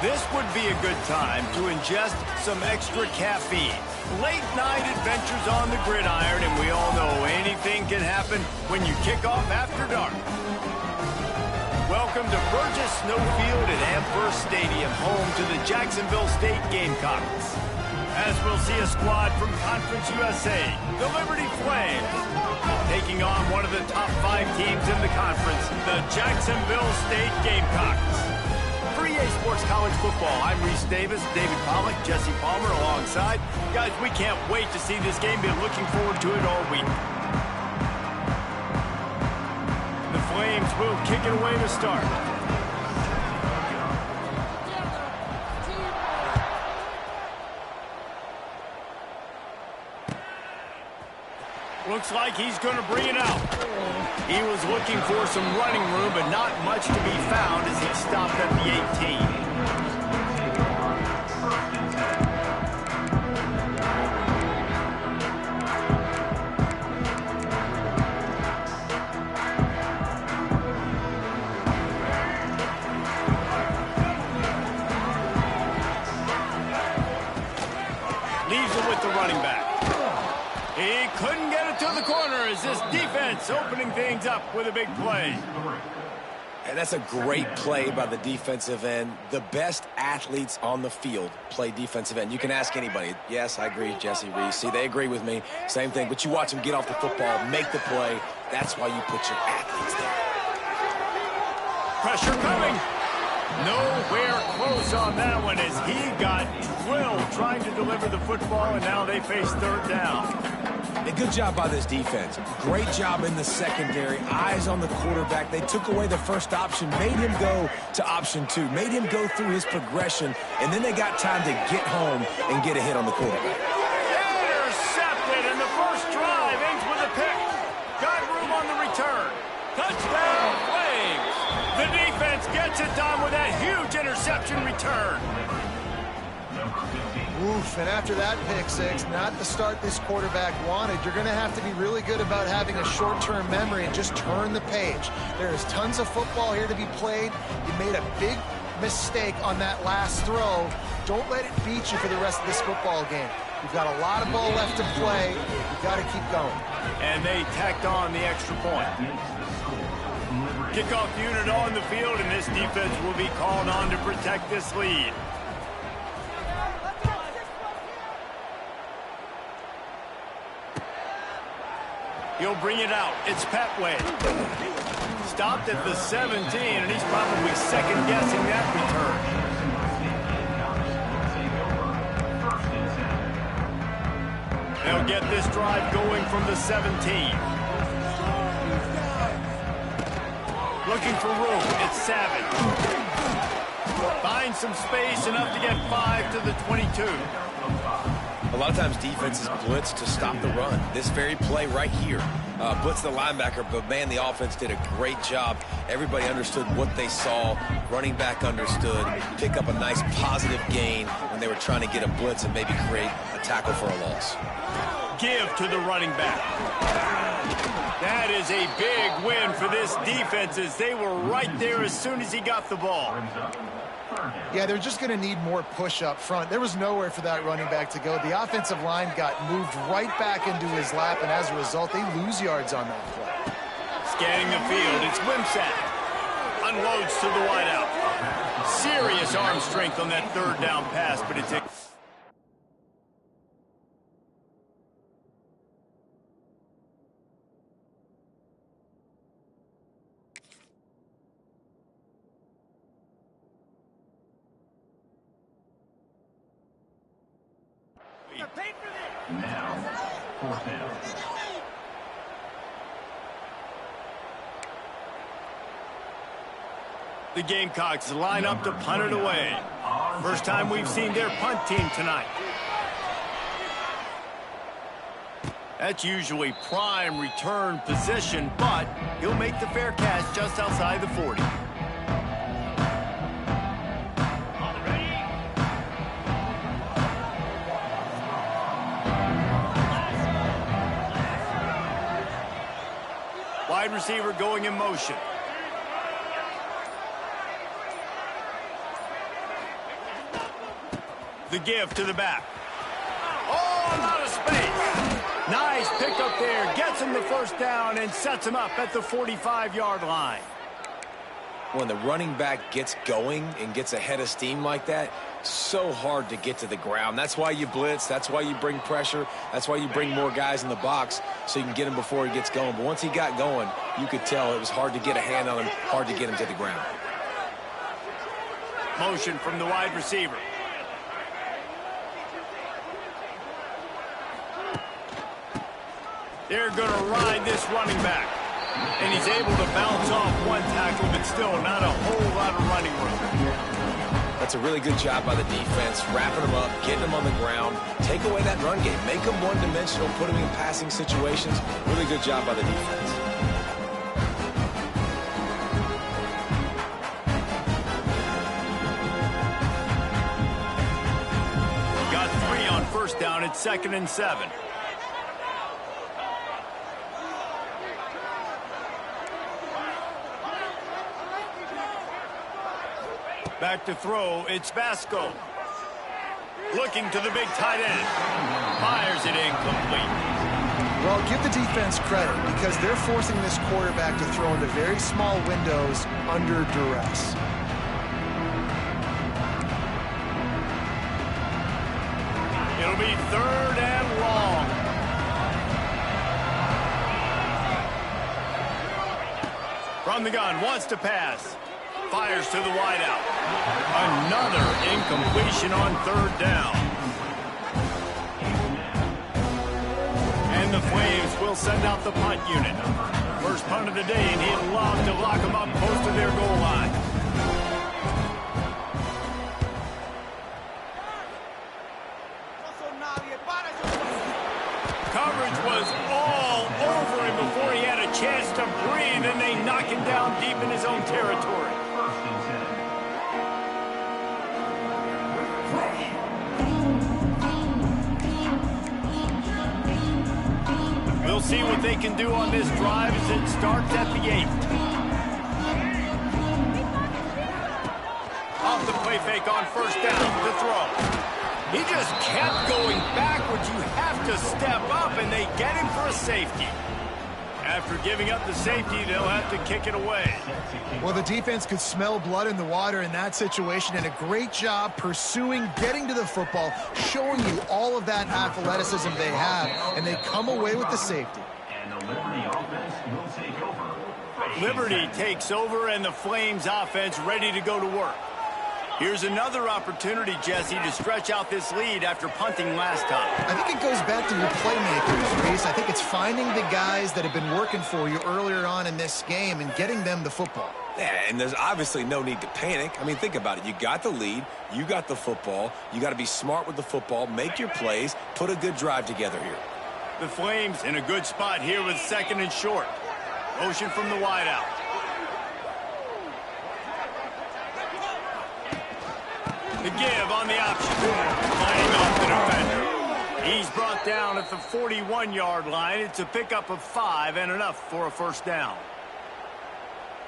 This would be a good time to ingest some extra caffeine. Late night adventures on the gridiron, and we all know anything can happen when you kick off after dark. Welcome to Burgess Snowfield at Amherst Stadium, home to the Jacksonville State Gamecocks. As we'll see a squad from Conference USA, the Liberty Flames, taking on one of the top 5 teams in the conference, the Jacksonville State Gamecocks. For EA Sports College Football, I'm Reese Davis, David Pollack, Jesse Palmer alongside. Guys, we can't wait to see this game. Been looking forward to it all week. The Flames will kick it away to start. Looks like he's going to bring it out. He was looking for some running room, but not much to be found as he stopped at the 18. Leaves it with the running back. He couldn't get it to the corner as this defense opening things up with a big play. And that's a great play by the defensive end. The best athletes on the field play defensive end. You can ask anybody. Yes, I agree, Jesse, Reese. See, they agree with me. Same thing. But you watch them get off the football, make the play. That's why you put your athletes there. Pressure coming. Nowhere close on that one as he got drilled trying to deliver the football, and now they face third down. A good job by this defense. Great job in the secondary. Eyes on the quarterback. They took away the first option, made him go to option 2, made him go through his progression, and then they got time to get home and get a hit on the quarterback. Intercepted, and the first drive ends with a pick. Got room on the return. Touchdown, Flames. The defense gets it done with that huge interception return. Oof, and after that pick six, not the start this quarterback wanted. You're going to have to be really good about having a short-term memory and just turn the page. There is tons of football here to be played. You made a big mistake on that last throw. Don't let it beat you for the rest of this football game. You've got a lot of ball left to play. You've got to keep going. And they tacked on the extra point. Kickoff unit on the field, and this defense will be called on to protect this lead. He'll bring it out. It's Petway. Stopped at the 17, and he's probably second-guessing that return. They'll get this drive going from the 17. Looking for room. It's Savage. Finds some space, enough to get 5 to the 22. A lot of times defenses blitz to stop the run. This very play right here, blitz the linebacker, but man, the offense did a great job. Everybody understood what they saw. Running back understood. Pick up a nice positive gain when they were trying to get a blitz and maybe create a tackle for a loss. Give to the running back. That is a big win for this defense as they were right there as soon as he got the ball. Yeah, they're just going to need more push up front. There was nowhere for that running back to go. The offensive line got moved right back into his lap, and as a result, they lose yards on that play. Scanning the field, it's Wimsatt. Unloads to the wideout. Serious arm strength on that third down pass, but it's a... Now, fourth down. The Gamecocks line up to punt it away. First time we've seen their punt team tonight. That's usually prime return position, but he'll make the fair catch just outside the 40. Wide receiver going in motion. The give to the back. Oh, I'm out of space. Nice pickup there. Gets him the first down and sets him up at the 45-yard line. When the running back gets going and gets ahead of steam like that, so hard to get to the ground. That's why you blitz. That's why you bring pressure. That's why you bring more guys in the box so you can get him before he gets going. But once he got going, you could tell it was hard to get a hand on him, hard to get him to the ground. Motion from the wide receiver. They're going to ride this running back. And he's able to bounce off one tackle, but still not a whole lot of running room. That's a really good job by the defense, wrapping them up, getting them on the ground, take away that run game, make them one-dimensional, put them in passing situations. Really good job by the defense. Got 3 on first down at 2nd and 7. Back to throw, it's Vasco. Looking to the big tight end. Fires it incomplete. Well, give the defense credit because they're forcing this quarterback to throw into very small windows under duress. It'll be 3rd and long. From the gun, wants to pass. Fires to the wideout. Another incompletion on 3rd down. And the Flames will send out the punt unit. First punt of the day, and he'd love to lock them up close to their goal line. Coverage was all over him before he had a chance to breathe, and they knock him down deep in his own territory. We'll see what they can do on this drive as it starts at the 8. Off the play fake on first down to throw. He just kept going backwards. You have to step up, and they get him for a safety. After giving up the safety, they'll have to kick it away. Well, the defense could smell blood in the water in that situation, and a great job pursuing, getting to the football, showing you all of that athleticism they have, and they come away with the safety. And the Liberty offense will take over. Liberty takes over, and the Flames offense ready to go to work. Here's another opportunity, Jesse, to stretch out this lead after punting last time. I think it goes back to your playmakers, Reese. I think it's finding the guys that have been working for you earlier on in this game and getting them the football. Yeah, and there's obviously no need to panic. I mean, think about it. You got the lead. You got the football. You got to be smart with the football, make your plays, put a good drive together here. The Flames in a good spot here with 2nd and short. Motion from the wideout. The give on the option. Playing off the defender. He's brought down at the 41-yard line. It's a pickup of 5 and enough for a first down.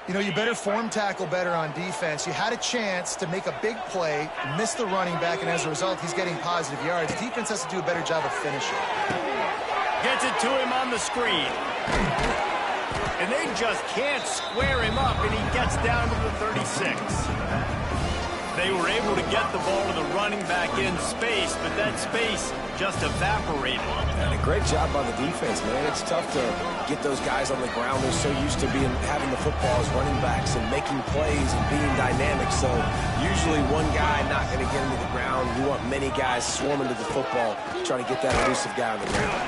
You know, you better form tackle better on defense. You had a chance to make a big play, miss the running back, and as a result, he's getting positive yards. Defense has to do a better job of finishing. Gets it to him on the screen. And they just can't square him up, and he gets down to the 36. They were able to get the ball to the running back in space, but that space just evaporated. And a great job by the defense, man. It's tough to get those guys on the ground. They're so used to having the football as running backs and making plays and being dynamic. So usually one guy not going to get into the ground. You want many guys swarming to the football, trying to get that elusive guy on the ground.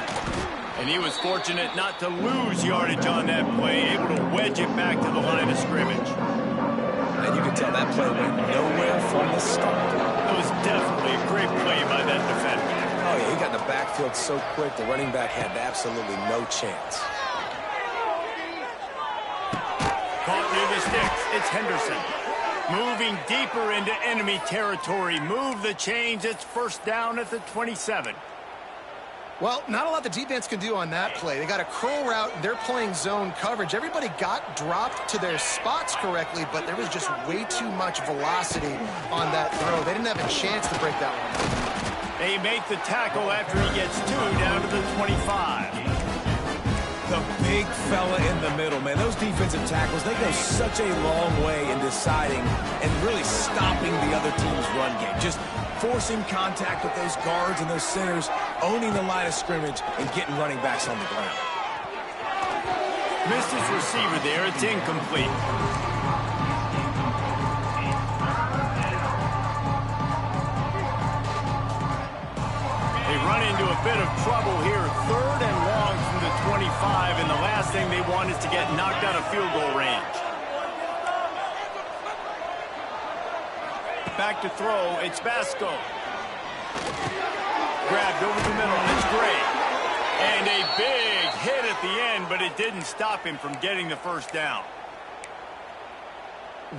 And he was fortunate not to lose yardage on that play, able to wedge it back to the line of scrimmage. And you can tell that play went nowhere from the start. That was definitely a great play by that defender. Oh, yeah, he got in the backfield so quick, the running back had absolutely no chance. Caught near the sticks. It's Henderson. Moving deeper into enemy territory. Move the chains. It's first down at the 27. Well, not a lot the defense can do on that play. They got a curl route, and they're playing zone coverage. Everybody got dropped to their spots correctly, but there was just way too much velocity on that throw. They didn't have a chance to break that one. They make the tackle after he gets 2 down to the 25. The big fella in the middle, man. Those defensive tackles, they go such a long way in deciding and really stopping the other team's run game. Just forcing contact with those guards and those centers, owning the line of scrimmage, and getting running backs on the ground. Missed his receiver there. It's incomplete. They run into a bit of trouble here. 3rd and long from the 25, and the last thing they want is to get knocked out of field goal range. Back to throw. It's Basco. Grabbed over the middle, and it's great. And a big hit at the end, but it didn't stop him from getting the first down.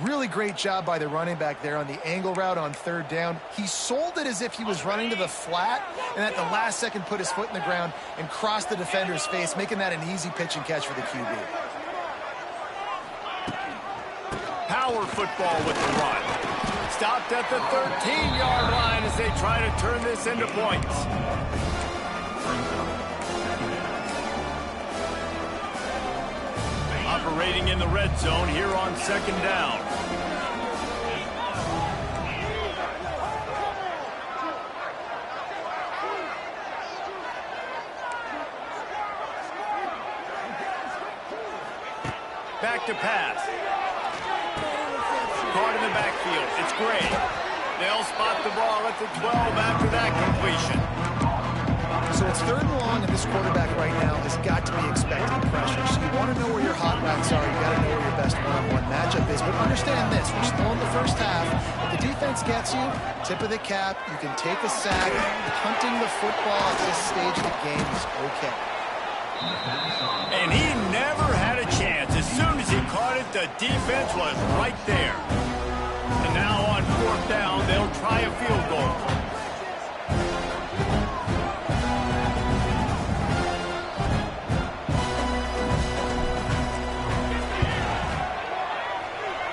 Really great job by the running back there on the angle route on 3rd down. He sold it as if he was running to the flat, and at the last second put his foot in the ground and crossed the defender's face, making that an easy pitch and catch for the QB. Power football with the run. Stopped at the 13-yard line as they try to turn this into points. Operating in the red zone here on 2nd down. Back to pass. Caught in the backfield. It's Gray. They'll spot the ball at the 12 after that completion. So it's 3rd and long, and this quarterback right now has got to be expecting pressure. So you want to know where your hot routes are. You got to know where your best one-on-one matchup is. But understand this: we're still in the first half. If the defense gets you, tip of the cap. You can take a sack. Punting the football at this stage of the game is okay. And he never had a chance. As soon as he caught it, the defense was right there. And now on 4th down, they'll try a field goal.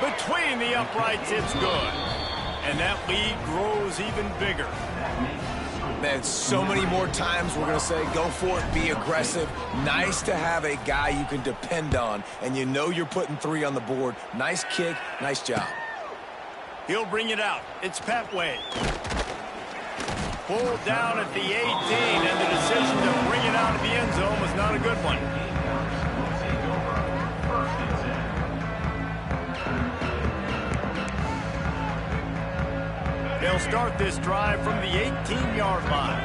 Between the uprights, it's good. And that lead grows even bigger. Man, so many more times we're going to say, go for it, be aggressive. Nice to have a guy you can depend on, and you know you're putting 3 on the board. Nice kick, nice job. He'll bring it out. It's Petway. Pulled down at the 18, and the decision to bring it out of the end zone was not a good one. They'll start this drive from the 18-yard line.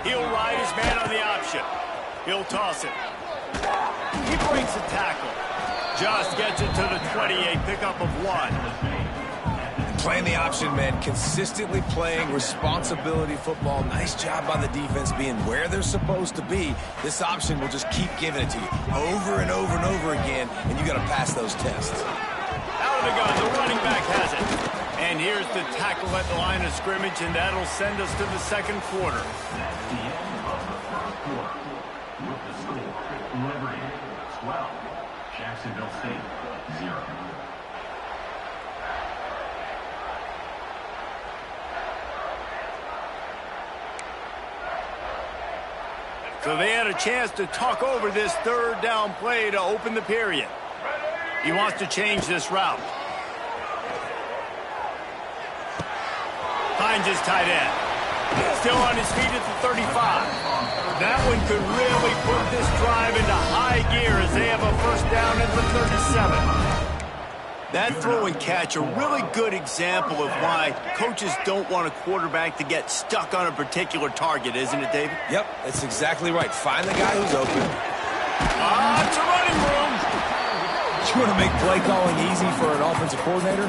He'll ride his man on the option. He'll toss it. He breaks a tackle. Just gets it to the 28, pickup of 1. Playing the option, man. Consistently playing responsibility football. Nice job by the defense being where they're supposed to be. This option will just keep giving it to you over and over and over again, and you got to pass those tests. Out of the gun, the running back has it. And here's the tackle at the line of scrimmage, and that'll send us to the 2nd quarter. That's the end of the 1st quarter. With the score, Liberty 12, Jacksonville State 0. So they had a chance to talk over this 3rd down play to open the period. He wants to change this route. Finds his tight end. Still on his feet at the 35. That one could really put this drive into high gear as they have a 1st down at the 37. That throw and catch, a really good example of why coaches don't want a quarterback to get stuck on a particular target, isn't it, David? Yep, that's exactly right. Find the guy who's open. It's a running room. You want to make play calling easy for an offensive coordinator?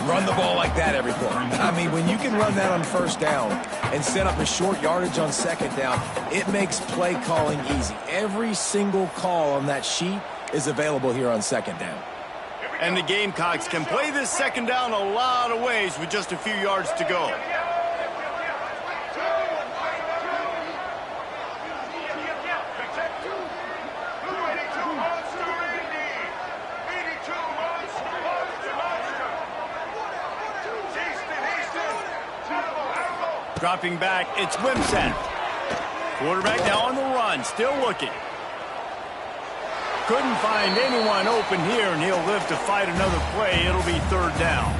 Run the ball like that every play. I mean, when you can run that on 1st down and set up a short yardage on 2nd down, it makes play calling easy. Every single call on that sheet is available here on 2nd down. And the Gamecocks can play this 2nd down a lot of ways with just a few yards to go. Dropping back, it's Wimsatt. Quarterback now on the run, still looking. Couldn't find anyone open here, and he'll live to fight another play. It'll be third down.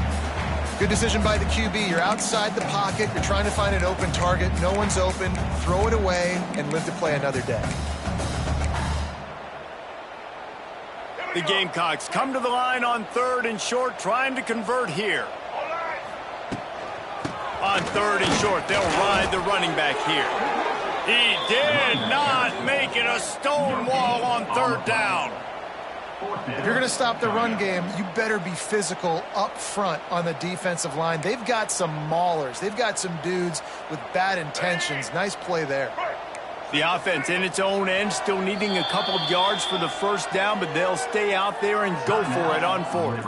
Good decision by the QB. You're outside the pocket. You're trying to find an open target. No one's open. Throw it away and live to play another day. The Gamecocks come to the line on third and short, trying to convert here. On third and short, they'll ride the running back here. He did not make it a stone wall on third down. If you're going to stop the run game, you better be physical up front on the defensive line. They've got some maulers. They've got some dudes with bad intentions. Nice play there. The offense in its own end, still needing a couple of yards for the first down, but they'll stay out there and go for it on fourth.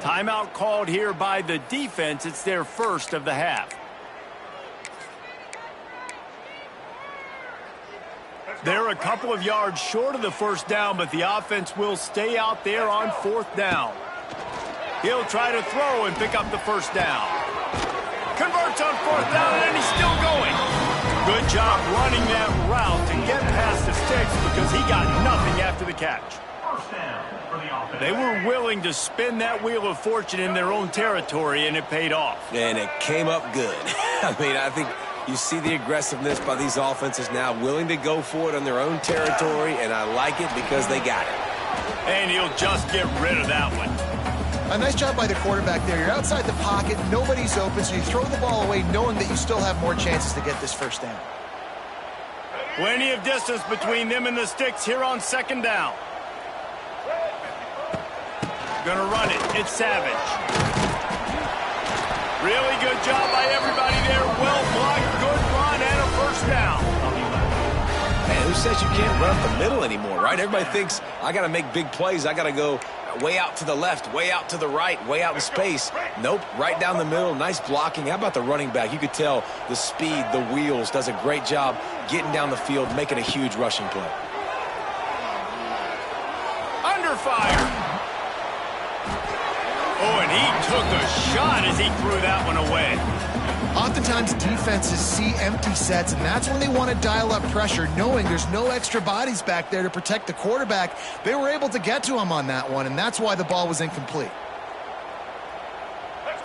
Timeout called here by the defense. It's their first of the half. They're a couple of yards short of the first down, but the offense will stay out there on fourth down. He'll try to throw and pick up the first down. Converts on fourth down, and he's still going. Good job running that route to get past the sticks because he got nothing after the catch. First down for the offense. They were willing to spin that wheel of fortune in their own territory, and it paid off. And it came up good. I mean, I think you see the aggressiveness by these offenses now, willing to go for it on their own territory, and I like it because they got it. And he'll just get rid of that one. A nice job by the quarterback there. You're outside the pocket, nobody's open, so you throw the ball away knowing that you still have more chances to get this first down. Plenty of distance between them and the sticks here on second down. Gonna run it. It's Savage. Really good job by everybody there. Well blocked, good run, and a first down. Man, who says you can't run up the middle anymore, right? Everybody thinks, I got to make big plays. I got to go way out to the left, way out to the right, way out in space. Nope, right down the middle. Nice blocking. How about the running back? You could tell the speed, the wheels, does a great job getting down the field, making a huge rushing play. Under fire. Oh, and he took a shot as he threw that one away. Oftentimes defenses see empty sets, and that's when they want to dial up pressure, knowing there's no extra bodies back there to protect the quarterback. They were able to get to him on that one, and that's why the ball was incomplete.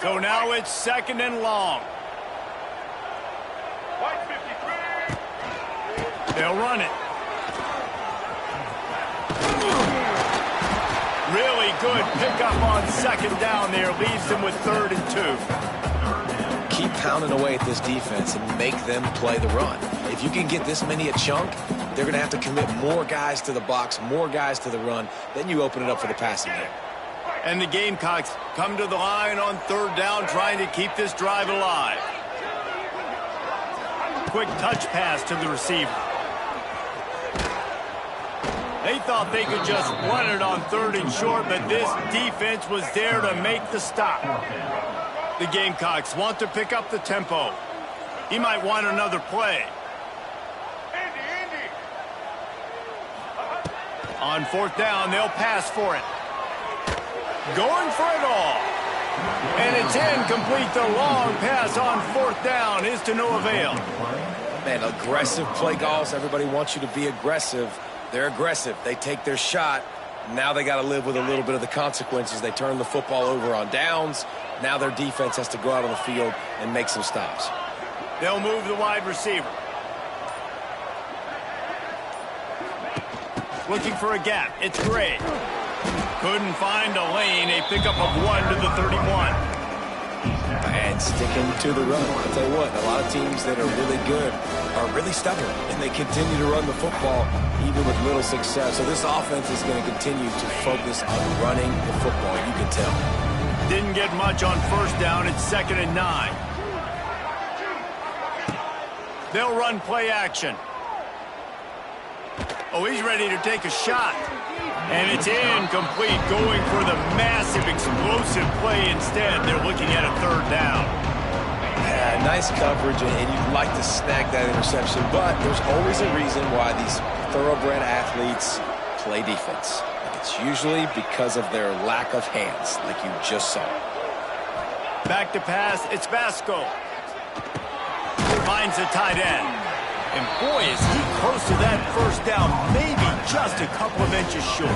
So now it's second and long. They'll run it. Really good pickup on second down there. Leaves them with 3rd and 2. Keep pounding away at this defense and make them play the run. If you can get this many a chunk, they're going to have to commit more guys to the box, more guys to the run. Then you open it up for the passing game. And the Gamecocks come to the line on 3rd down, trying to keep this drive alive. Quick touch pass to the receiver. They thought they could just run it on 3rd and short, but this defense was there to make the stop. The Gamecocks want to pick up the tempo. He might want another play. On 4th down, they'll pass for it. Going for it all. And it's incomplete. The long pass on 4th down is to no avail. Man, aggressive play calls. Everybody wants you to be aggressive. They're aggressive. They take their shot. Now they got to live with a little bit of the consequences. They turn the football over on downs. Now their defense has to go out on the field and make some stops. They'll move the wide receiver. Looking for a gap. It's Gray. Couldn't find a lane. A pickup of 1 to the 31. And sticking to the run. I'll tell you what, a lot of teams that are really good are really stubborn, and they continue to run the football even with little success. So this offense is going to continue to focus on running the football. You can tell. Didn't get much on 1st down. It's 2nd and 9. They'll run play action. Oh, he's ready to take a shot. And it's incomplete, going for the massive, explosive play instead. They're looking at a 3rd down. Yeah, nice coverage, and you'd like to snag that interception, but there's always a reason why these thoroughbred athletes play defense. And it's usually because of their lack of hands, like you just saw. Back to pass, it's Vasco. finds the tight end. And boy, is he close to that first down, maybe just a couple of inches short.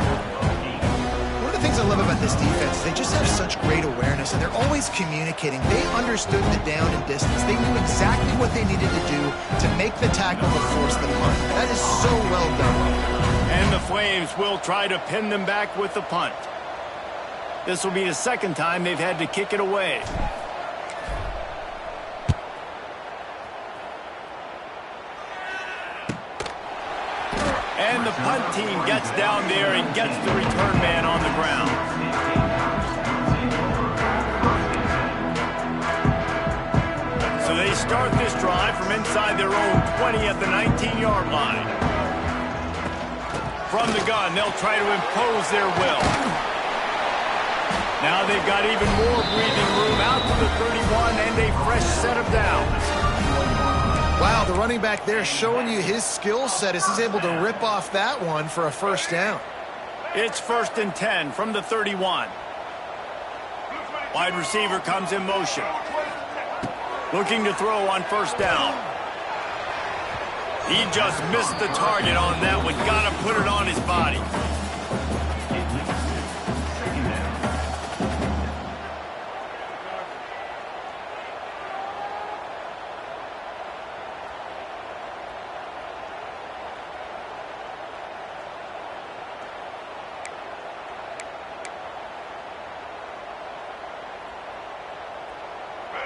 One of the things I love about this defense is they just have such great awareness, and they're always communicating. They understood the down and distance. They knew exactly what they needed to do to make the tackle to force the punt. That is so well done. And the Flames will try to pin them back with the punt. This will be the second time they've had to kick it away. And the punt team gets down there and gets the return man on the ground. So they start this drive from inside their own 20 at the 19-yard line. From the gun, they'll try to impose their will. Now they've got even more breathing room out to the 31 and a fresh set of downs. Wow, the running back there showing you his skill set as he's able to rip off that one for a first down. It's 1st and 10 from the 31. Wide receiver comes in motion. Looking to throw on first down. He just missed the target on that one. Got to put it on his body.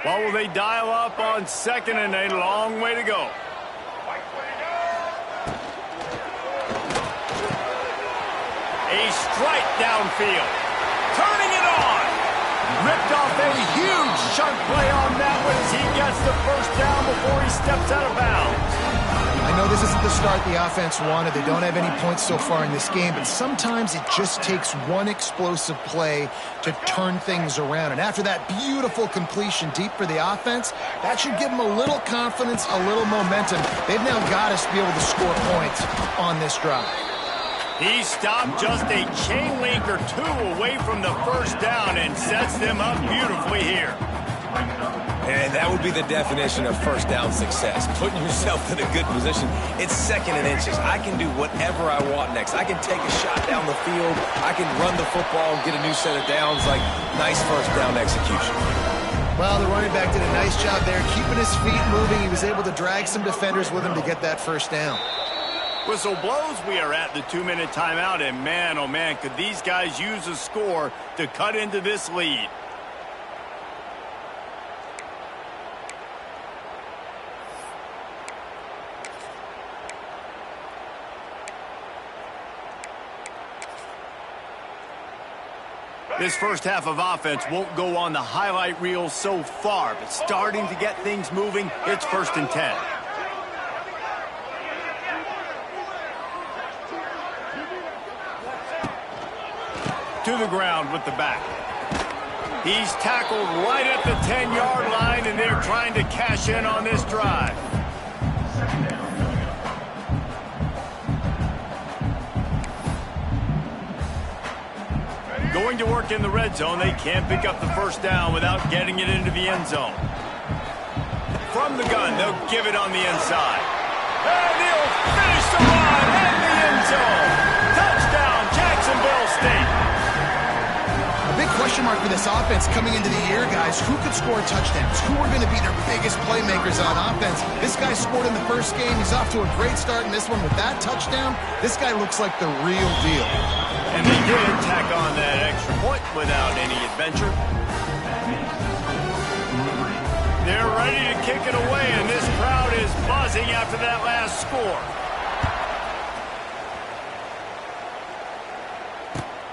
What will they dial up on 2nd and a long way to go? A strike downfield. Turning it on. Ripped off a huge chunk play on that one as he gets the first down before he steps out of bounds. I know this isn't the start the offense wanted. They don't have any points so far in this game, but sometimes it just takes one explosive play to turn things around. And after that beautiful completion deep for the offense, that should give them a little confidence, a little momentum. They've now got us to be able to score points on this drive. He stopped just a chain link or two away from the first down and sets them up beautifully here. And that would be the definition of first down success. Putting yourself in a good position. It's 2nd and inches. I can do whatever I want next. I can take a shot down the field. I can run the football and get a new set of downs. Like, nice first down execution. Well, the running back did a nice job there, keeping his feet moving. He was able to drag some defenders with him to get that first down. Whistle blows. We are at the 2-minute timeout, and man, oh man, could these guys use a score to cut into this lead. This first half of offense won't go on the highlight reel so far, but starting to get things moving, it's 1st and 10. To the ground with the back. He's tackled right at the 10-yard line, and they're trying to cash in on this drive. Going to work in the red zone. They can't pick up the first down without getting it into the end zone. From the gun, they'll give it on the inside. And he'll finish the run in the end zone. Touchdown, Jacksonville State. A big question mark for this offense coming into the year, guys. Who could score touchdowns? Who are going to be their biggest playmakers on offense? This guy scored in the first game. He's off to a great start in this one with that touchdown. This guy looks like the real deal. And they did tack on that extra point without any adventure. They're ready to kick it away, and this crowd is buzzing after that last score.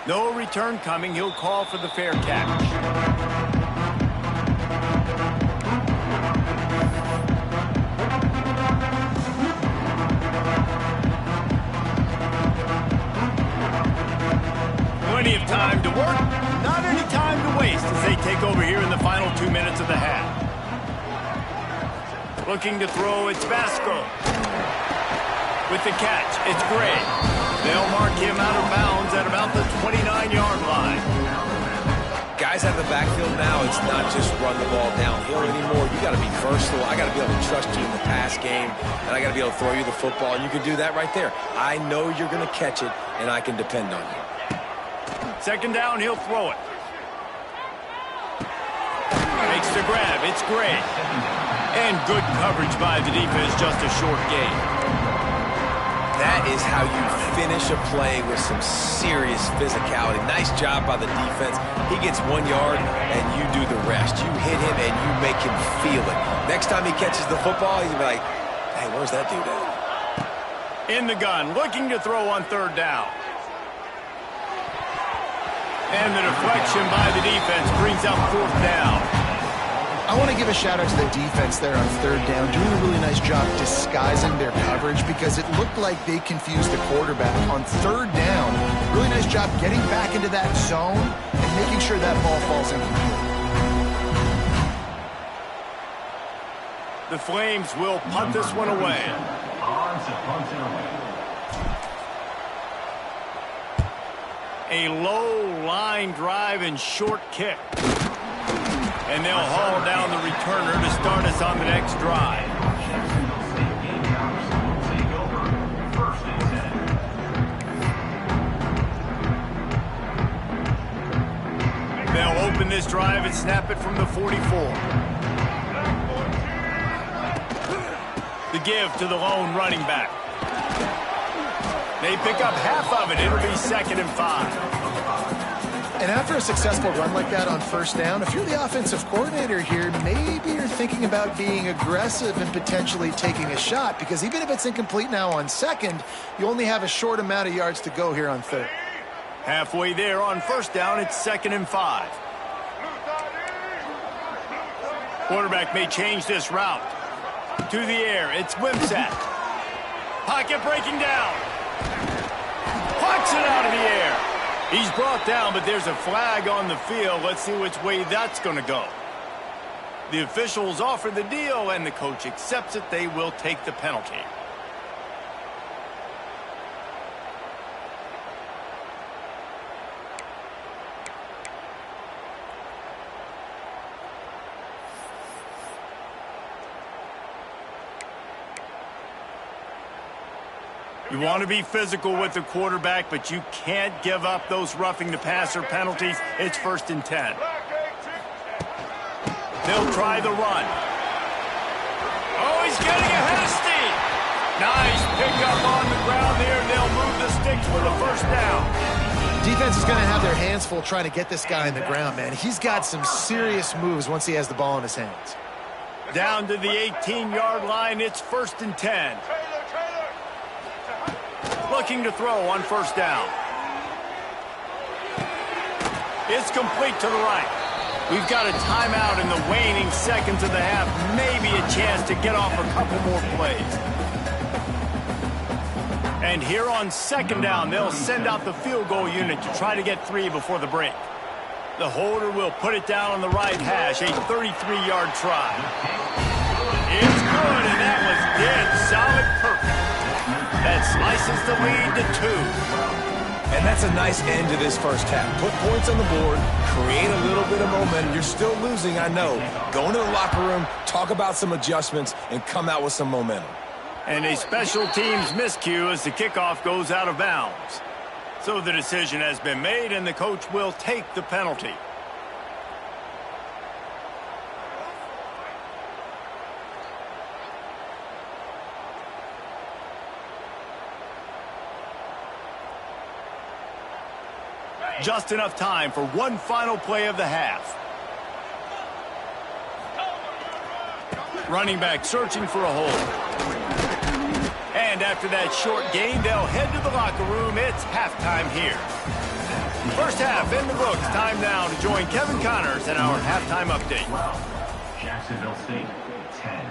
No return coming. He'll call for the fair catch. Plenty of time to work, not any time to waste as they take over here in the final 2 minutes of the half. Looking to throw, it's Vasco. With the catch, it's Gray. They'll mark him out of bounds at about the 29-yard line. Guys guys out of the backfield now, it's not just run the ball downhill anymore. You got to be versatile. I got to be able to trust you in the pass game, and I got to be able to throw you the football, and you can do that right there. I know you're going to catch it, and I can depend on you. Second down, he'll throw it. Makes the grab. It's great. And good coverage by the defense, just a short gain. That is how you finish a play with some serious physicality. Nice job by the defense. He gets 1 yard, and you do the rest. You hit him, and you make him feel it. Next time he catches the football, he'll be like, hey, where's that dude at? In the gun, looking to throw on third down. And the deflection by the defense brings up fourth down. I want to give a shout out to the defense there on third down, doing a really nice job disguising their coverage because it looked like they confused the quarterback on third down. Really nice job getting back into that zone and making sure that ball falls incomplete. The Flames will punt this one away. A low line drive and short kick. And they'll haul down the returner to start us on the next drive. They'll open this drive and snap it from the 44. The give to the lone running back. They pick up half of it. It'll be 2nd and 5. And after a successful run like that on first down, if you're the offensive coordinator here, maybe you're thinking about being aggressive and potentially taking a shot, because even if it's incomplete now on second, you only have a short amount of yards to go here on third. Halfway there on first down, it's 2nd and 5. Quarterback may change this route. To the air, it's Wimsatt. Pocket breaking down. Plucks it out of the air. He's brought down, but there's a flag on the field. Let's see which way that's going to go. The officials offer the deal, and the coach accepts it. They will take the penalty. You want to be physical with the quarterback, but you can't give up those roughing the passer penalties. It's 1st and 10. They'll try the run. Oh, he's getting ahead of steam. Nice pickup on the ground there. They'll move the sticks for the first down. Defense is going to have their hands full trying to get this guy in the ground, man. He's got some serious moves once he has the ball in his hands. Down to the 18-yard line. It's 1st and 10. Looking to throw on first down. It's complete to the right. We've got a timeout in the waning seconds of the half. Maybe a chance to get off a couple more plays. And here on 2nd down, they'll send out the field goal unit to try to get 3 before the break. The holder will put it down on the right hash, a 33-yard try. It's good, and that was dead solid perfect. That slices the lead to 2. And that's a nice end to this first half. Put points on the board, create a little bit of momentum. You're still losing, I know. Go into the locker room, talk about some adjustments, and come out with some momentum. And a special teams miscue as the kickoff goes out of bounds. So the decision has been made, and the coach will take the penalty. Just enough time for one final play of the half. Running back searching for a hole. And after that short gain, they'll head to the locker room. It's halftime here. First half in the books. Time now to join Kevin Connors in our halftime update. Jacksonville State, 10.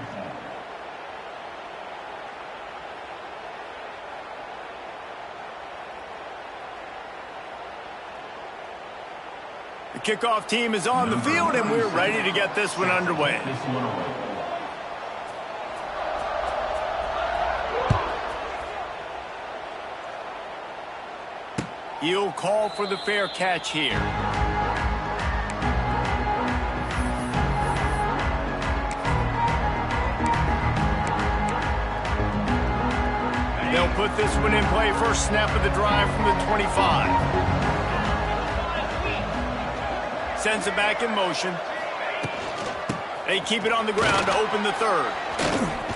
The kickoff team is on the field, and we're ready to get this one underway. He'll call for the fair catch here. put this one in play. First snap of the drive from the 25. Sends it back in motion. They keep it on the ground to open the third.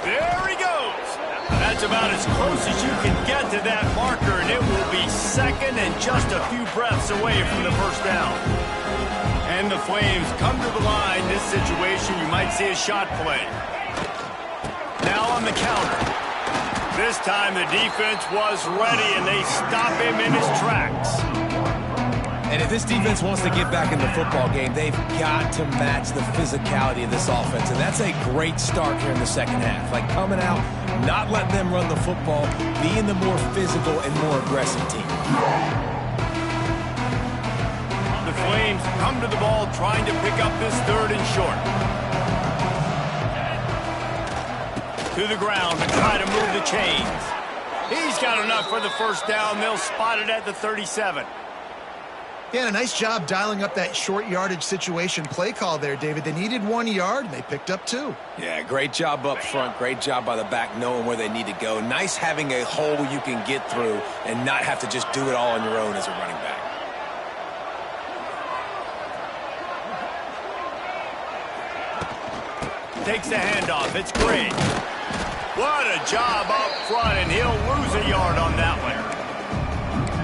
There he goes. That's about as close as you can get to that marker, and it will be second and just a few breaths away from the first down. And the Flames come to the line. This situation, you might see a shot play. Now on the counter. This time the defense was ready, and they stop him in his tracks. And if this defense wants to get back in the football game, they've got to match the physicality of this offense. And that's a great start here in the second half. Like coming out, not letting them run the football, being the more physical and more aggressive team. The Flames come to the ball trying to pick up this third and short. To the ground and try to move the chains. He's got enough for the first down. They'll spot it at the 37. Yeah, and a nice job dialing up that short yardage situation play call there, David. They needed 1 yard, and they picked up 2. Yeah, great job up front. Great job by the back knowing where they need to go. Nice having a hole you can get through and not have to just do it all on your own as a running back. Takes the handoff. It's great. What a job up front, and he'll lose a yard on that one.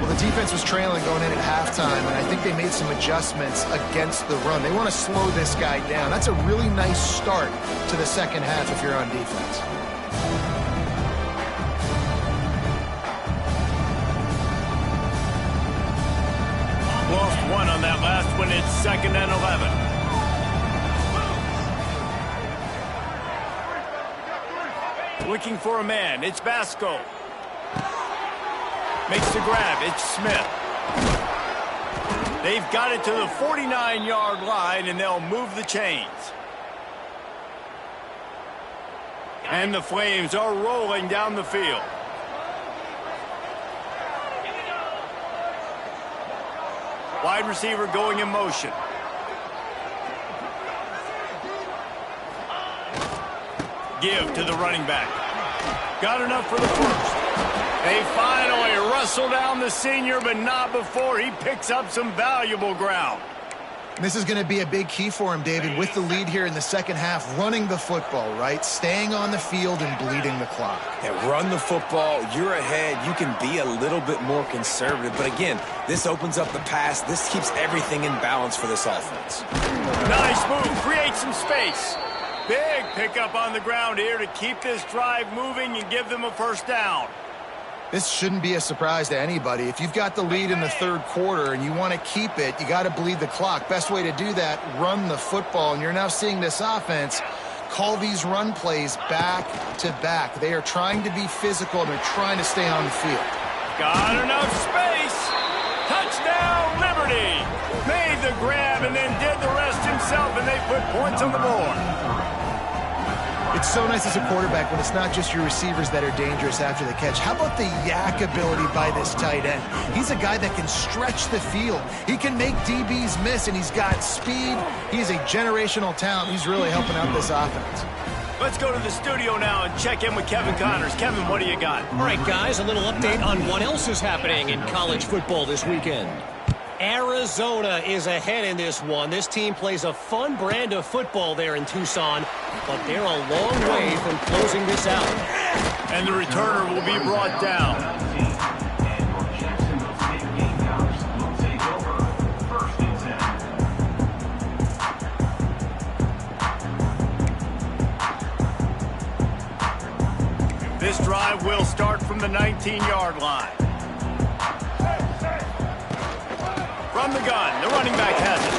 Well, the defense was trailing going in at halftime, and I think they made some adjustments against the run. They want to slow this guy down. That's a really nice start to the second half if you're on defense. Lost one on that last one. It's 2nd and 11. Looking for a man. It's Basco. Makes the grab. It's Smith. They've got it to the 49-yard line, and they'll move the chains. And the Flames are rolling down the field. Wide receiver going in motion. Give to the running back. Got enough for the first. They finally wrestle down the senior, but not before he picks up some valuable ground. This is going to be a big key for him, David, with the lead here in the second half, running the football, right? Staying on the field and bleeding the clock. Yeah, run the football. You're ahead. You can be a little bit more conservative. But again, this opens up the pass. This keeps everything in balance for this offense. Nice move. Create some space. Big pickup on the ground here to keep this drive moving and give them a first down. This shouldn't be a surprise to anybody. If you've got the lead in the third quarter and you want to keep it, you got to bleed the clock. Best way to do that, run the football. And you're now seeing this offense call these run plays back to back. They are trying to be physical, and they're trying to stay on the field. Got enough space. Touchdown, Liberty. Made the grab and then did the rest himself, and they put points on the board. It's so nice as a quarterback when it's not just your receivers that are dangerous after the catch. How about the yak ability by this tight end? He's a guy that can stretch the field. He can make DBs miss, and he's got speed. He's a generational talent. He's really helping out this offense. Let's go to the studio now and check in with Kevin Connors. Kevin, what do you got? All right, guys, a little update on what else is happening in college football this weekend. Arizona is ahead in this one. This team plays a fun brand of football there in Tucson, but they're a long way from closing this out. And the returner will be brought down. This drive will start from the 19-yard line. From the gun, the running back has it.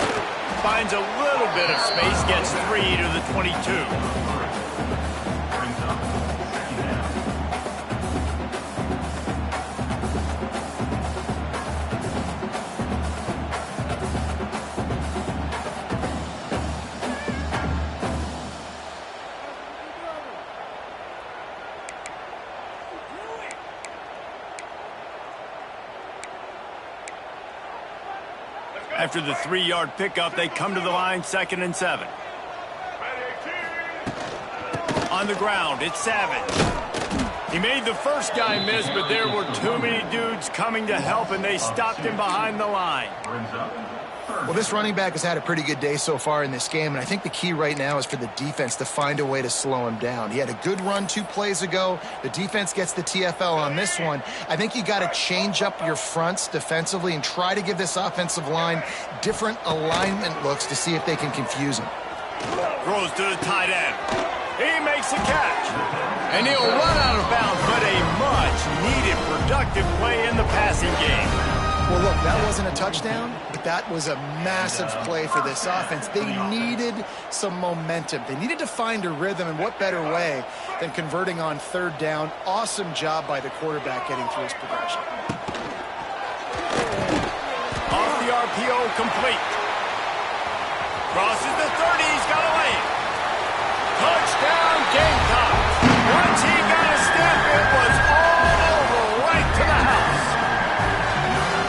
Finds a little bit of space, gets 3 to the 22. After the 3-yard pickup, they come to the line, 2nd and 7. On the ground, it's Savage. He made the first guy miss, but there were too many dudes coming to help, and they stopped him behind the line. Well, this running back has had a pretty good day so far in this game, and I think the key right now is for the defense to find a way to slow him down. He had a good run 2 plays ago. The defense gets the TFL on this one. I think you got to change up your fronts defensively and try to give this offensive line different alignment looks to see if they can confuse him. Throws to the tight end. He makes a catch. And he'll run out of bounds, but a much-needed productive play in the passing game. Well, look, that wasn't a touchdown, but that was a massive play for this offense. They needed some momentum. They needed to find a rhythm, and what better way than converting on 3rd down. Awesome job by the quarterback getting through his progression. Off the RPO, complete. Crosses the 30, he's got a lane. Touchdown, Gamecocks. Once he got a step, it was all over right to the house.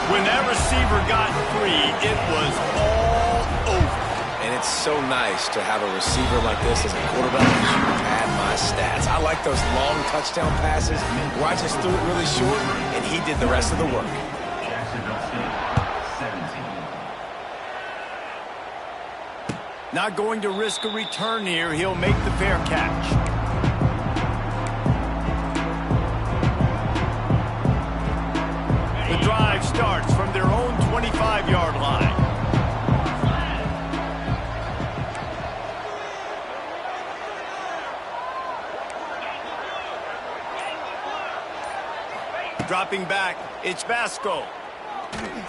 When that receiver got free, it was all over. And it's so nice to have a receiver like this as a quarterback. You had my stats. I like those long touchdown passes where I just threw it really short, and he did the rest of the work. Jacksonville State, 17. Not going to risk a return here. He'll make the fair catch. The drive starts from their own 25-yard line. Dropping back, it's Vasco.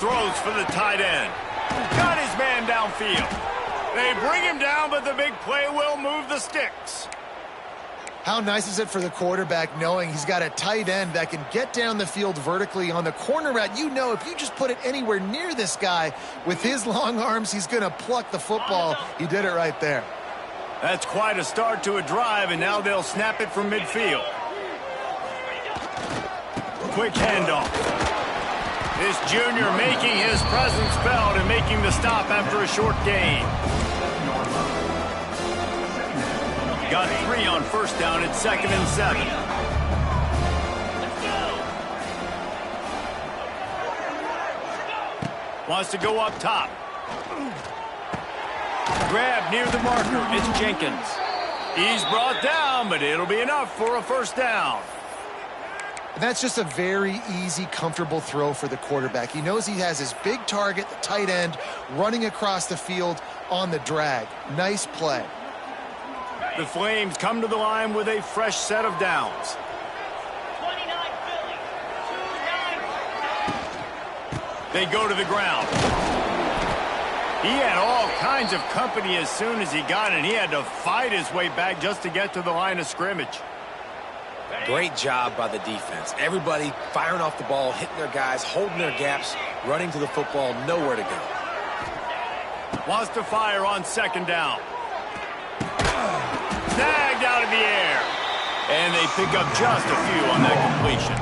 Throws for the tight end. Got his man downfield. They bring him down, but the big play will move the sticks. How nice is it for the quarterback knowing he's got a tight end that can get down the field vertically on the corner route? You know, if you just put it anywhere near this guy with his long arms, he's going to pluck the football. He did it right there. That's quite a start to a drive, and now they'll snap it from midfield. Quick handoff. This junior making his presence felt and making the stop after a short gain. Got 3 on 1st down. It's 2nd and 7. Wants to go up top. Grab near the marker. It's Jenkins. He's brought down, but it'll be enough for a 1st down. That's just a very easy, comfortable throw for the quarterback. He knows he has his big target, the tight end, running across the field on the drag. Nice play. The Flames come to the line with a fresh set of downs. They go to the ground. He had all kinds of company as soon as he got it. He had to fight his way back just to get to the line of scrimmage. Great job by the defense. Everybody firing off the ball, hitting their guys, holding their gaps, running to the football, nowhere to go. Wants to fire on 2nd down. Snagged out of the air. And they pick up just a few on that completion.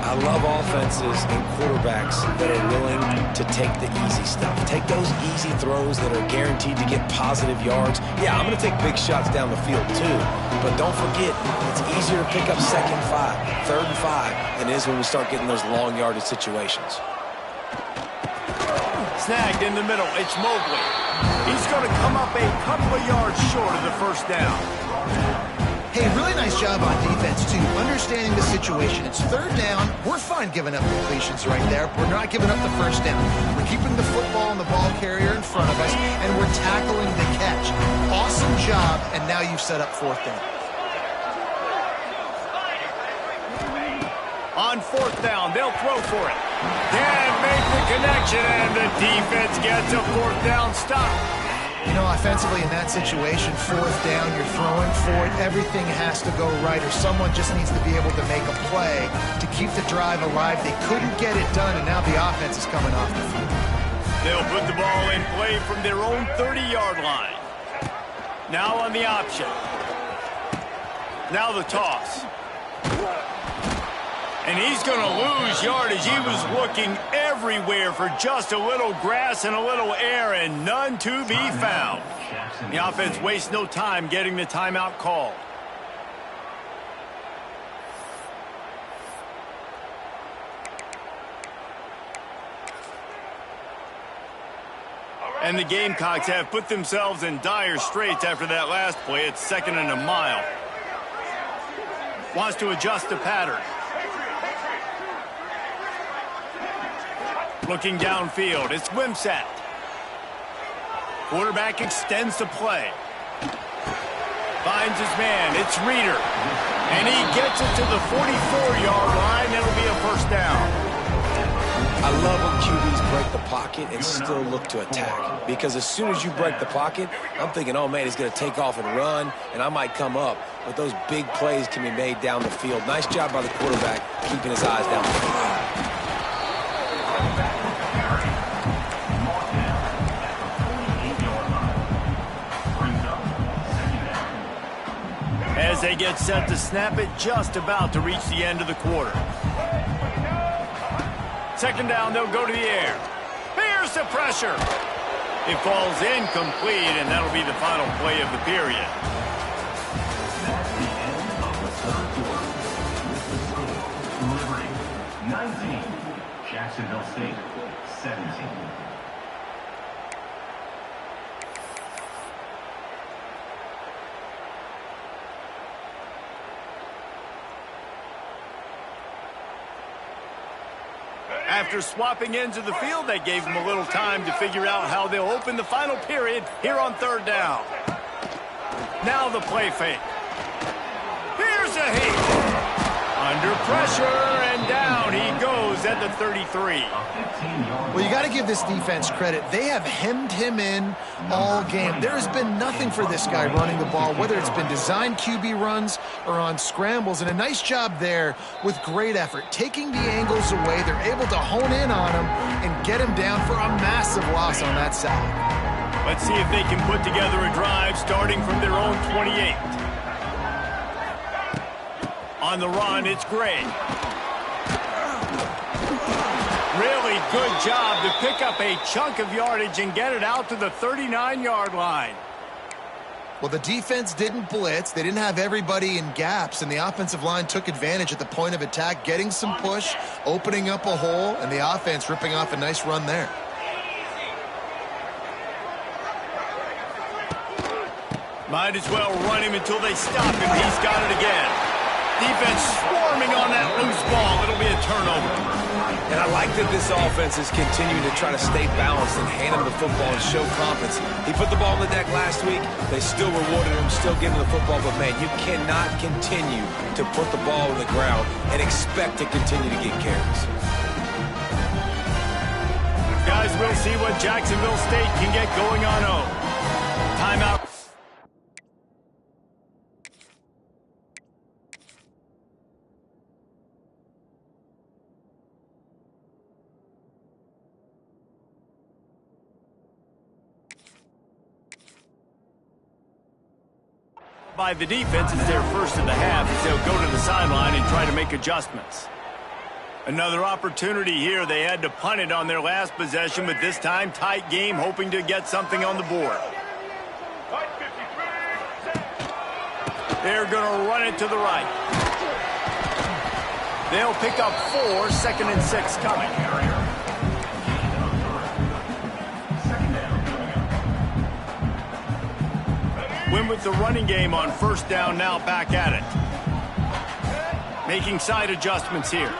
I love offenses and quarterbacks that are willing to take the easy stuff. Take those easy throws that are guaranteed to get positive yards. Yeah, I'm going to take big shots down the field too. But don't forget, it's easier to pick up 2nd and 5, 3rd and 5 than it is when we start getting those long yardage situations. Snagged in the middle. It's Mobley. He's going to come up a couple of yards short of the 1st down. Hey, really nice job on defense, too, understanding the situation. It's 3rd down. We're fine giving up completions right there. We're not giving up the 1st down. We're keeping the football and the ball carrier in front of us, and we're tackling the catch. Awesome job, and now you've set up 4th down. On 4th down, they'll throw for it. Can't make the connection, and the defense gets a 4th down stop. You know, offensively in that situation, 4th down, you're throwing for it. Everything has to go right, or someone just needs to be able to make a play to keep the drive alive. They couldn't get it done, and now the offense is coming off the field. They'll put the ball in play from their own 30-yard line. Now on the option. Now the toss. And he's going to lose yardage. He was looking everywhere for just a little grass and a little air, and none to be found. The offense wastes no time getting the timeout called. And the Gamecocks have put themselves in dire straits after that last play. It's 2nd and a mile. Wants to adjust the pattern. Looking downfield, it's Wimsatt. Quarterback extends the play. Finds his man, it's Reeder. And he gets it to the 44-yard line. That'll be a first down. I love when QBs break the pocket and still look to attack. Because as soon as you break the pocket, I'm thinking, oh, man, he's going to take off and run, and I might come up. But those big plays can be made down the field. Nice job by the quarterback keeping his eyes down the field. As they get set to snap it, just about to reach the end of the quarter. 2nd down, they'll go to the air. Here's the pressure. It falls incomplete, and that'll be the final play of the period. That's the end of the third quarter. Liberty, 19. Jacksonville State, 17. After swapping ends of the field, that gave them a little time to figure out how they'll open the final period here on 3rd down. Now the play fake. Here's a hit. Under pressure, and down he goes at the 33. Well, you got to give this defense credit. They have hemmed him in all game. There has been nothing for this guy running the ball, whether it's been designed QB runs or on scrambles, and a nice job there with great effort. Taking the angles away, they're able to hone in on him and get him down for a massive loss on that side. Let's see if they can put together a drive starting from their own 28. On the run, it's Gray. Really good job to pick up a chunk of yardage and get it out to the 39-yard line. Well, the defense didn't blitz. They didn't have everybody in gaps, and the offensive line took advantage at the point of attack, getting some push, opening up a hole, and the offense ripping off a nice run there. Might as well run him until they stop him. He's got it again. Defense swarming on that loose ball. It'll be a turnover. And I like that this offense is continuing to try to stay balanced and hand him the football and show confidence. He put the ball on the deck last week. They still rewarded him, still giving him the football. But, man, you cannot continue to put the ball on the ground and expect to continue to get carries. Guys, we'll see what Jacksonville State can get going on. Timeout. By the defense, it's their first of the half as they'll go to the sideline and try to make adjustments. Another opportunity here. They had to punt it on their last possession, but this time tight game, hoping to get something on the board. They're going to run it to the right. They'll pick up 4, 2nd and 6 coming. Win with the running game on 1st down, now back at it. Making side adjustments here.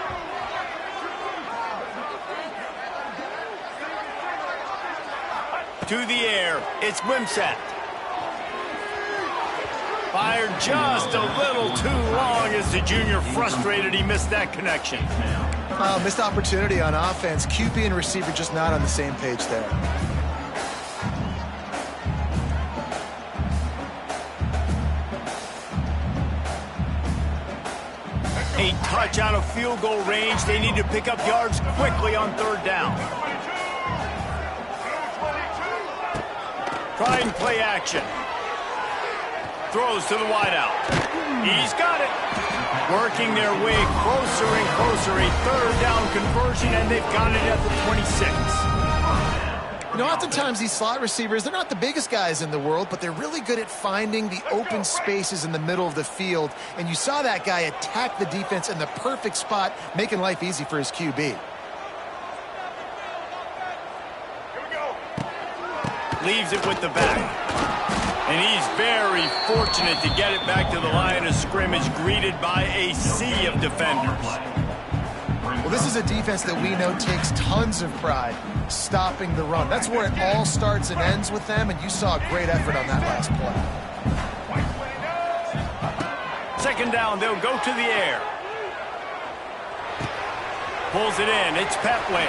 To the air, it's Wimsatt. Fired just a little too long as the junior frustrated. He missed that connection. Missed opportunity on offense. QB and receiver just not on the same page there. A touch out of field goal range. They need to pick up yards quickly on 3rd down. Trying play action. Throws to the wideout. He's got it. Working their way closer and closer. A 3rd down conversion, and they've got it at the 26. You know, oftentimes these slot receivers, they're not the biggest guys in the world, but they're really good at finding the open spaces in the middle of the field. And you saw that guy attack the defense in the perfect spot, making life easy for his QB. Leaves it with the back. And he's very fortunate to get it back to the line of scrimmage, greeted by a sea of defenders. Well, this is a defense that we know takes tons of pride stopping the run. That's where it all starts and ends with them, and you saw a great effort on that last play. Second down, they'll go to the air. Pulls it in, it's Petway.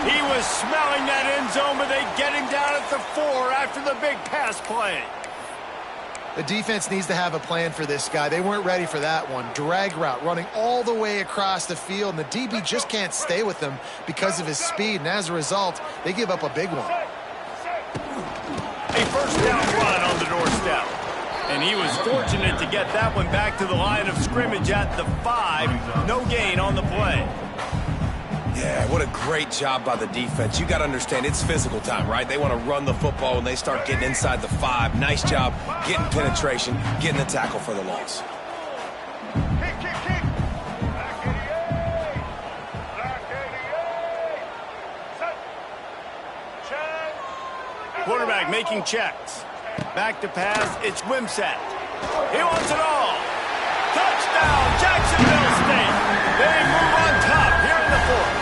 He was smelling that end zone, but they get him down at the 4 after the big pass play. The defense needs to have a plan for this guy. They weren't ready for that one. Drag route, running all the way across the field, and the DB just can't stay with him because of his speed, and as a result, they give up a big one. A first down run on the doorstep. And he was fortunate to get that one back to the line of scrimmage at the 5. No gain on the play. Yeah, what a great job by the defense. You got to understand, it's physical time, right? They want to run the football when they start getting inside the 5. Nice job getting penetration, getting the tackle for the loss. Quarterback making checks. Back to pass, it's Wimsatt. He wants it all. Touchdown, Jacksonville State. They move on top here in the 4th.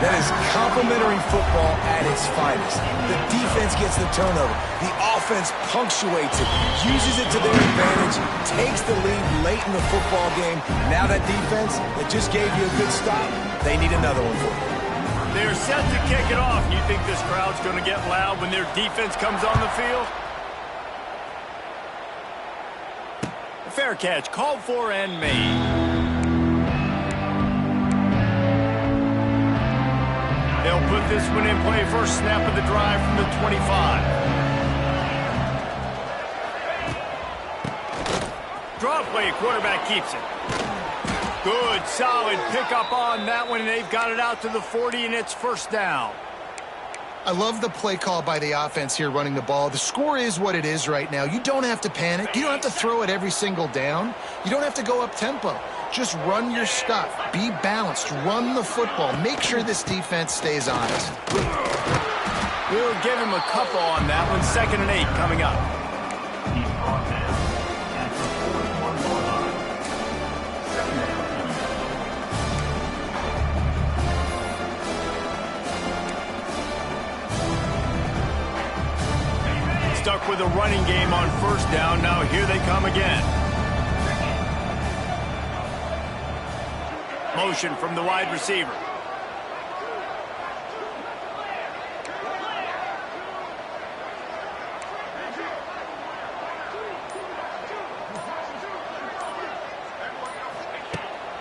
That is complimentary football at its finest. The defense gets the turnover. The offense punctuates it, uses it to their advantage, takes the lead late in the football game. Now that defense that just gave you a good stop, they need another one for you. They're set to kick it off. You think this crowd's going to get loud when their defense comes on the field? A fair catch, called for and made. They'll put this one in play first snap of the drive from the 25. Draw play, quarterback keeps it. Good, solid pickup on that one, and they've got it out to the 40, and it's first down. I love the play call by the offense here running the ball. The score is what it is right now. You don't have to panic. You don't have to throw it every single down. You don't have to go up tempo. Just run your stuff. Be balanced. Run the football. Make sure this defense stays honest. We'll give him a couple on that one. 2nd and 8 coming up. Stuck with a running game on first down. Now here they come again. Motion from the wide receiver.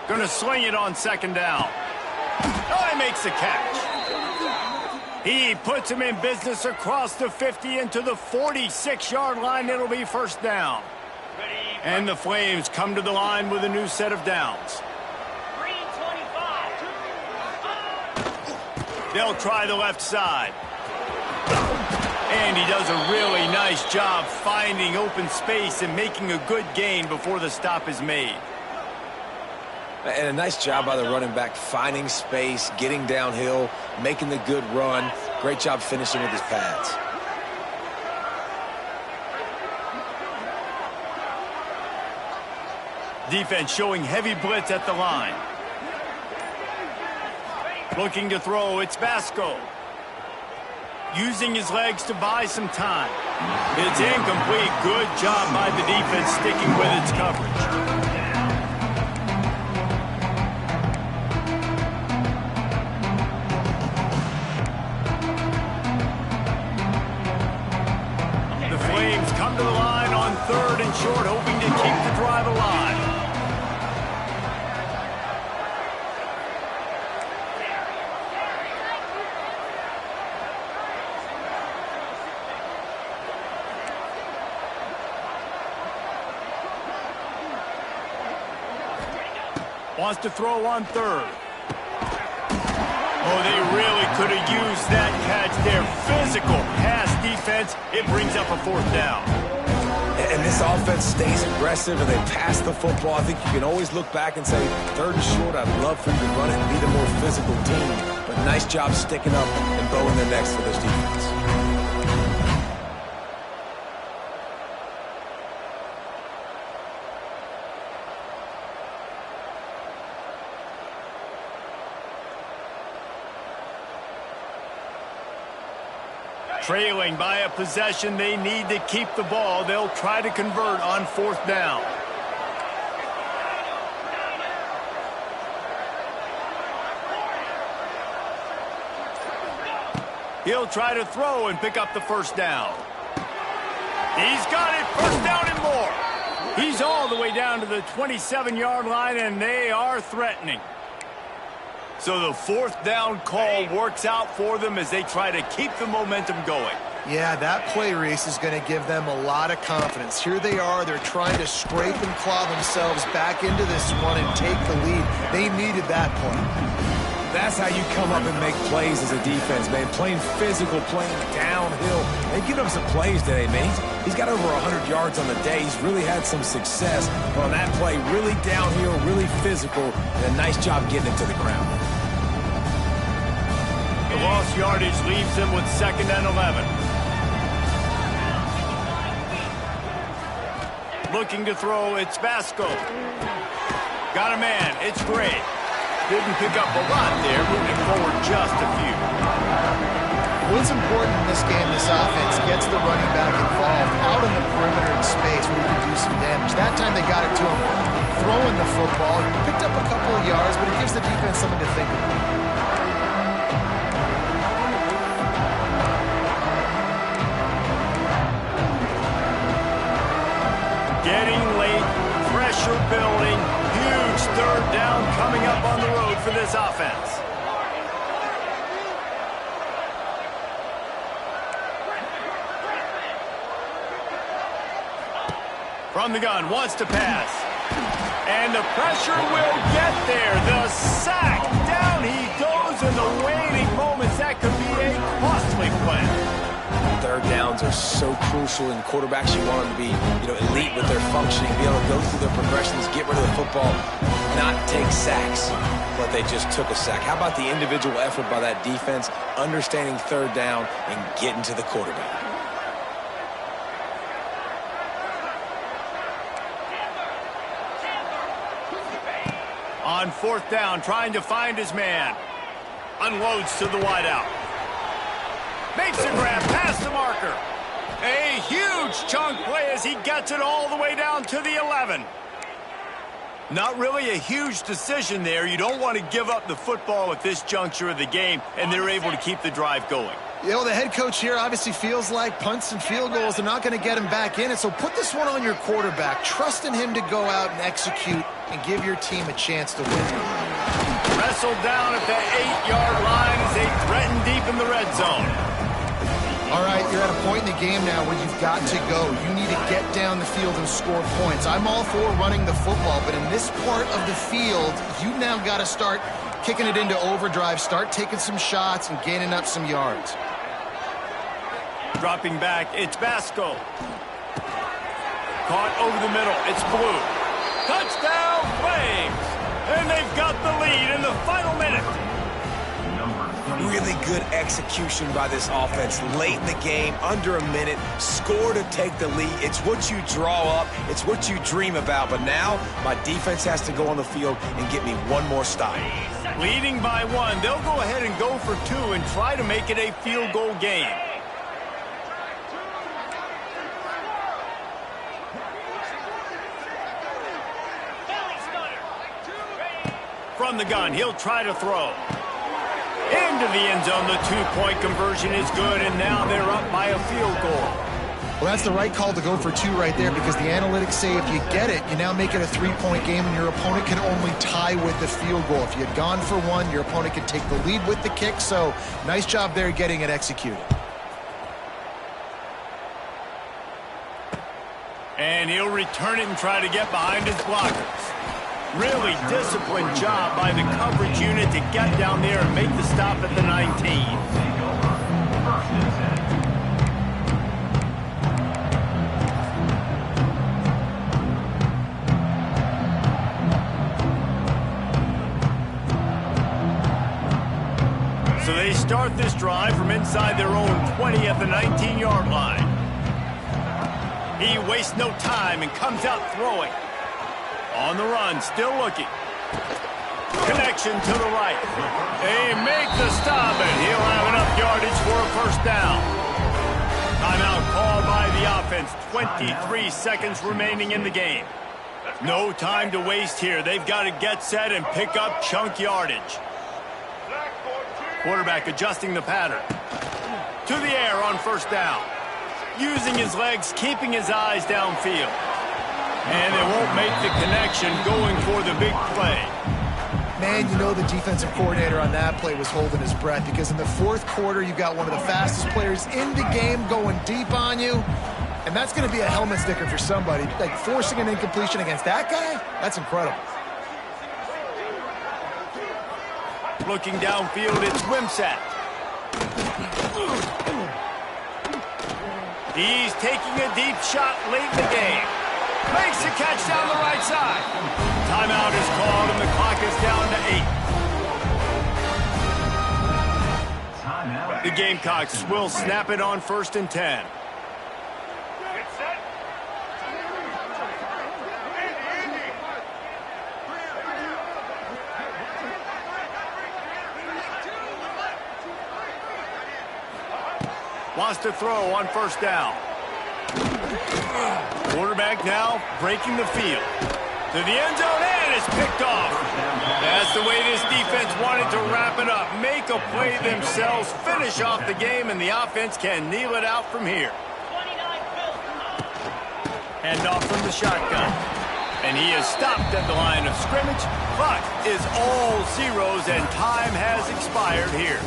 Gonna sling it on 2nd down. Oh, he makes the catch. He puts him in business across the 50 into the 46-yard line. It'll be first down. And the Flames come to the line with a new set of downs. They'll try the left side. And he does a really nice job finding open space and making a good gain before the stop is made. And a nice job by the running back, finding space, getting downhill, making the good run. Great job finishing with his pads. Defense showing heavy blitz at the line. Looking to throw, it's Basco. Using his legs to buy some time. It's incomplete. Good job by the defense sticking with its coverage. The Flames come to the line on 3rd and short, hoping to keep the drive alive. Wants to throw on 3rd. Oh, they really could have used that catch there. Physical pass defense. It brings up a 4th down. And this offense stays aggressive and they pass the football. I think you can always look back and say, 3rd and short, I'd love for you to run it and be the more physical team. But but nice job sticking up and bowing their necks for this defense. Trailing by a possession, they need to keep the ball. They'll try to convert on 4th down. He'll try to throw and pick up the 1st down. He's got it, 1st down and more. He's all the way down to the 27-yard line, and they are threatening. So the 4th down call works out for them as they try to keep the momentum going. Yeah, that play, Reese, is going to give them a lot of confidence. Here they are. They're trying to scrape and claw themselves back into this one and take the lead. They needed that play. That's how you come up and make plays as a defense, man. Playing physical, playing downhill. They've given him some plays today, man. He's got over 100 yards on the day. He's really had some success. But on that play, really downhill, really physical, and a nice job getting it to the ground. The lost yardage leaves him with 2nd and 11. Looking to throw, it's Vasco. Got a man, it's Gray. Didn't pick up a lot there, moving forward just a few. What's important in this game, this offense gets the running back involved out in the perimeter in space where he can do some damage. That time they got it to him throwing the football. Picked up a couple of yards, but it gives the defense something to think about. Getting late, pressure building, huge 3rd down coming up on the road for this offense. From the gun, wants to pass. And the pressure will get there. The sack, down he goes in the waning moments. That could be a costly play. 3rd downs are so crucial, and quarterbacks, you want them to be, elite with their functioning, be able to go through their progressions, get rid of the football, not take sacks. But they just took a sack. How about the individual effort by that defense, understanding 3rd down and getting to the quarterback? On 4th down, trying to find his man. Unloads to the wideout. Makes a grab past the marker. A huge chunk play as he gets it all the way down to the 11. Not really a huge decision there. You don't want to give up the football at this juncture of the game, and they're able to keep the drive going. The head coach here obviously feels like punts and field goals are not going to get him back in it, so put this one on your quarterback. Trust in him to go out and execute and give your team a chance to win. Wrestled down at the 8-yard line as they threaten deep in the red zone. All right, you're at a point in the game now where you've got to go. You need to get down the field and score points. I'm all for running the football, but in this part of the field, you now got to start kicking it into overdrive, start taking some shots and gaining up some yards. Dropping back, it's Vasco. Caught over the middle, it's Blue. Touchdown, Flames! And they've got the lead in the final minute. Really good execution by this offense. Late in the game, under a minute, score to take the lead. It's what you draw up. It's what you dream about. But now, my defense has to go on the field and get me one more stop. Leading by 1, they'll go ahead and go for 2 and try to make it a field goal game. From the gun, he'll try to throw. Into the end zone, the 2-point conversion is good, and now they're up by a field goal. Well, that's the right call to go for 2 right there, because the analytics say if you get it, you now make it a 3-point game, and your opponent can only tie with the field goal. If you had gone for 1, your opponent could take the lead with the kick, so nice job there getting it executed. And he'll return it and try to get behind his blockers. Really disciplined job by the coverage unit to get down there and make the stop at the 19. drive from inside their own 20 at the 19-yard line. He wastes no time and comes out throwing. On the run, still looking. Connection to the right. They make the stop, and he'll have enough yardage for a first down. Timeout called by the offense. 23 seconds remaining in the game. No time to waste here. They've got to get set and pick up chunk yardage. Quarterback adjusting the pattern. To the air on first down. Using his legs, keeping his eyes downfield. And they won't make the connection, going for the big play. Man, you know the defensive coordinator on that play was holding his breath, because in the fourth quarter, you've got one of the fastest players in the game going deep on you. And that's going to be a helmet sticker for somebody. Like, forcing an incompletion against that guy, that's incredible. Looking downfield, it's Wimsatt. He's taking a deep shot late in the game. Makes the catch down the right side. Timeout is called, and the clock is down to 8. The Gamecocks will snap it on 1st and 10. Wants to throw on first down. Quarterback now breaking the field. To the end zone, and it's picked off. That's the way this defense wanted to wrap it up. Make a play themselves, finish off the game, and the offense can kneel it out from here. Hand off from the shotgun. And he is stopped at the line of scrimmage. Clock is all zeros, and time has expired here.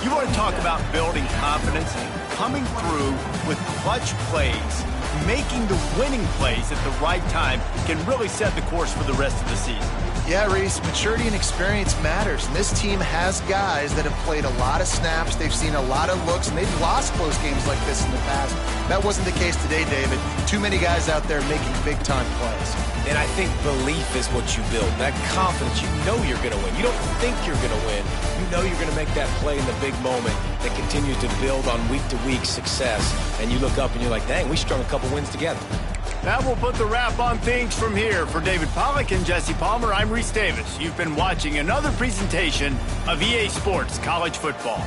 You want to talk about building confidence, coming through with clutch plays, making the winning plays at the right time can really set the course for the rest of the season. Yeah, Reese, maturity and experience matters, and this team has guys that have played a lot of snaps, they've seen a lot of looks, and they've lost close games like this in the past. That wasn't the case today, David. Too many guys out there making big-time plays. And I think belief is what you build. That confidence, you know you're going to win. You don't think you're going to win. You know you're going to make that play in the big moment that continues to build on week-to-week success. And you look up and you're like, dang, we strung a couple wins together. That will put the wrap on things from here. For David Pollack and Jesse Palmer, I'm Reese Davis. You've been watching another presentation of EA Sports College Football.